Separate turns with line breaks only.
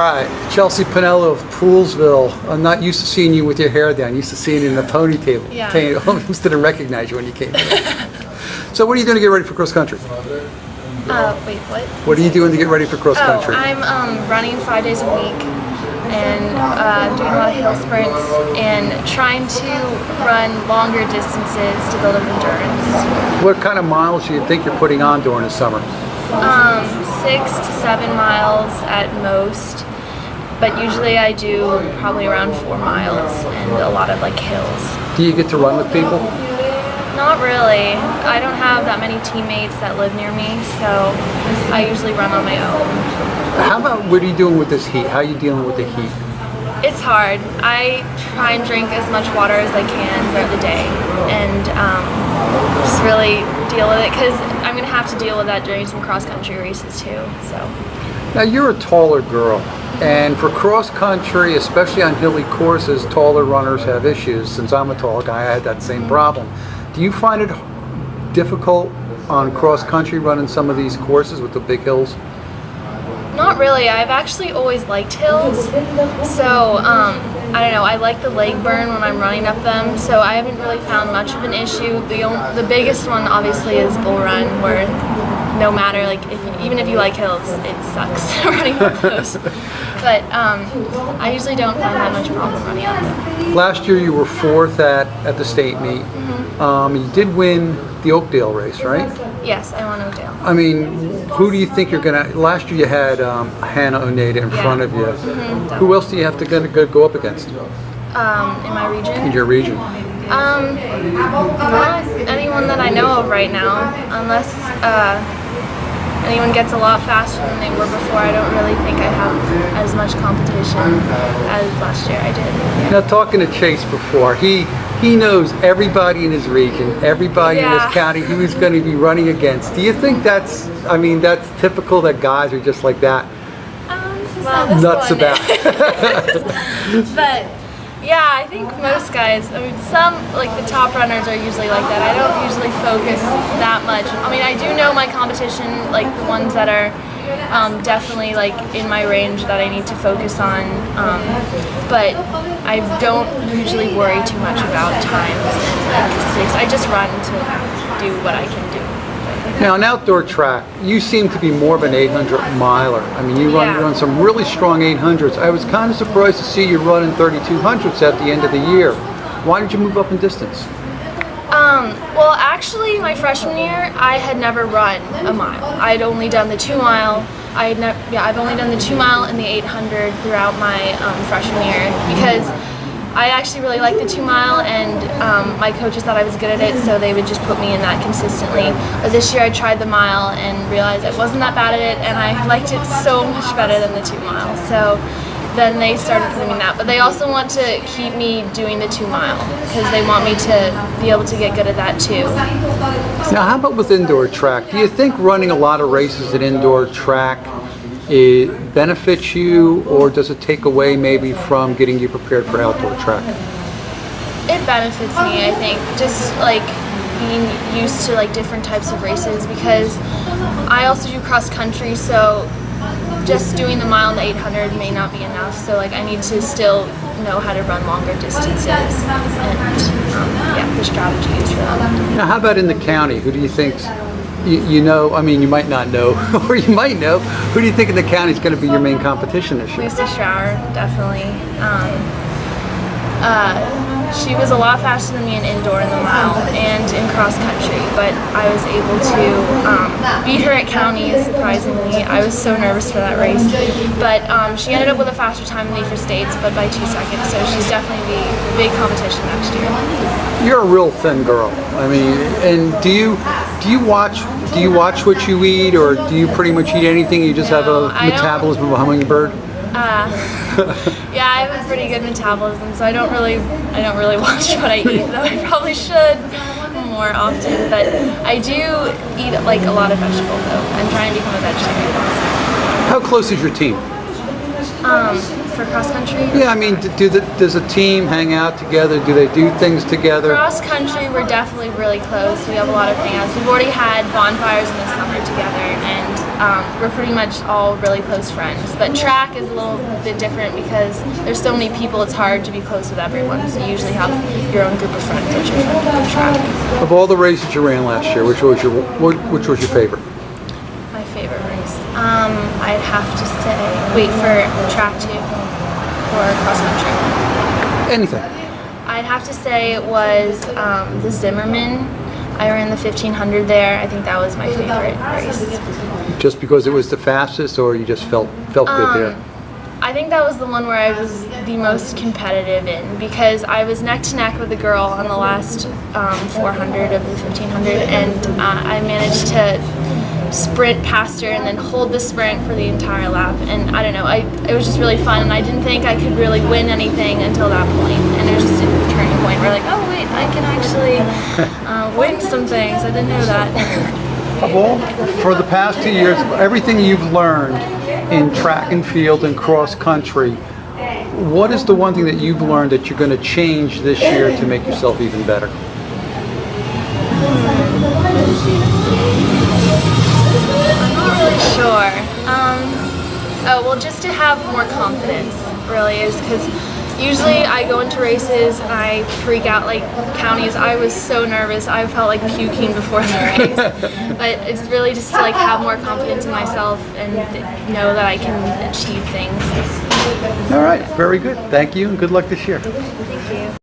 right, Chelsie Pennello of Poolsville. I'm not used to seeing you with your hair down. I'm used to seeing you in the ponytail.
Yeah.
I almost didn't recognize you when you came here. So what are you doing to get ready for cross country?
Wait, what?
What are you doing to get ready for cross country?
I'm running 5 days a week and doing a lot of hill sprints and trying to run longer distances to build up endurance.
What kind of miles do you think you're putting on during the summer?
6 to 7 miles at most, but usually I do probably around 4 miles and a lot of like hills.
Do you get to run with people?
Not really. I don't have that many teammates that live near me, so I usually run on my own.
How about, what are you doing with this heat? How are you dealing with the heat?
It's hard. I try and drink as much water as I can throughout the day and just really deal with it, because I'm going to have to deal with that during some cross-country races too. So.
Now you're a taller girl, and for cross country, especially on hilly courses, taller runners have issues. Since I'm a tall guy, I had that same problem. Do you find it difficult on cross country running some of these courses with the big hills?
Not really. I've actually always liked hills, so I don't know, I like the leg burn when I'm running up them, so I haven't really found much of an issue. The biggest one obviously is Bull Run, where no matter, like, even if you like hills, it sucks running up those. But I usually don't find that much problem running up them.
Last year you were 4th at the state meet. You did win the Oakdale race, right?
Yes, I won Oakdale.
I mean, who do you think you're gonna? Last year you had Hannah Oneida in front of you. Who else do you have to go up against?
In my region?
In your region?
Not anyone that I know of right now, unless anyone gets a lot faster than they were before. I don't really think I have as much competition as last year I did.
Now, talking to Chase before, he knows everybody in his region, everybody in his county he was going to be running against. Do you think that's typical, that guys are just like that?
Well,
nuts about
it. But yeah, I think most guys, I mean, some, like the top runners are usually like that. I don't usually focus that much. I mean, I do know my competition, like the ones that are definitely like in my range that I need to focus on, but I don't usually worry too much about times and like mistakes. I just run to do what I can do.
Now, an outdoor track, you seem to be more of an 800 miler. I mean, you run some really strong 800s. I was kind of surprised to see you running 3200s at the end of the year. Why did you move up in distance?
Well, actually, my freshman year, I had never run a mile. I'd only done the 2 mile. I've only done the 2 mile and the 800 throughout my freshman year, because I actually really liked the 2 mile, and my coaches thought I was good at it, so they would just put me in that consistently. But this year I tried the mile and realized I wasn't that bad at it, and I liked it so much better than the 2 mile. So then they started putting me in that. But they also want to keep me doing the 2 mile, because they want me to be able to get good at that too.
Now, how about with indoor track? Do you think running a lot of races at indoor track, it benefits you, or does it take away maybe from getting you prepared for outdoor track?
It benefits me, I think, just like being used to like different types of races, because I also do cross country, so just doing the mile and the 800 may not be enough, so like I need to still know how to run longer distances and the strategies for them.
Now, how about in the county? Who do you think? You know, I mean, you might not know, or you might know. Who do you think in the county is going to be your main competition this year?
Lucy Schauer, definitely. She was a lot faster than me in indoor in the mile and in cross country, but I was able to beat her at counties, surprisingly. I was so nervous for that race, but she ended up with a faster time than me for states, but by 2 seconds, so she's definitely the big competition next year.
You're a real thin girl. I mean, and do you watch what you eat, or do you pretty much eat anything? You just have a metabolism of a hummingbird?
Yeah, I have a pretty good metabolism, so I don't really watch what I eat, though I probably should more often. But I do eat like a lot of vegetables, though. I'm trying to become a vegetarian.
How close is your team?
For cross country?
Yeah, I mean, does a team hang out together? Do they do things together?
Cross country, we're definitely really close. We have a lot of hangouts. We've already had bonfires in the summer together, and we're pretty much all really close friends. But track is a little bit different because there's so many people, it's hard to be close with everyone. So you usually have your own group of friends that you're friends with in track.
Of all the races you ran last year, which was your favorite?
My favorite race? I'd have to say, wait, for track too, or cross country?
Anything.
I'd have to say it was the Zimmerman. I ran the 1500 there. I think that was my favorite race.
Just because it was the fastest, or you just felt good there?
I think that was the one where I was the most competitive in, because I was neck to neck with a girl on the last 400 of the 1500, and I managed to sprint past her and then hold the sprint for the entire lap. And I don't know, it was just really fun, and I didn't think I could really win anything until that point. And it was just a turning point where like, oh wait, I can actually win some things. I didn't know that.
Well, for the past 2 years, everything you've learned in track and field and cross country, what is the one thing that you've learned that you're going to change this year to make yourself even better?
I'm not really sure. Oh, well, just to have more confidence, really, is because usually I go into races and I freak out like counties. I was so nervous. I felt like puking before the race. But it's really just to like have more confidence in myself and know that I can achieve things.
All right, very good. Thank you, and good luck this year.
Thank you.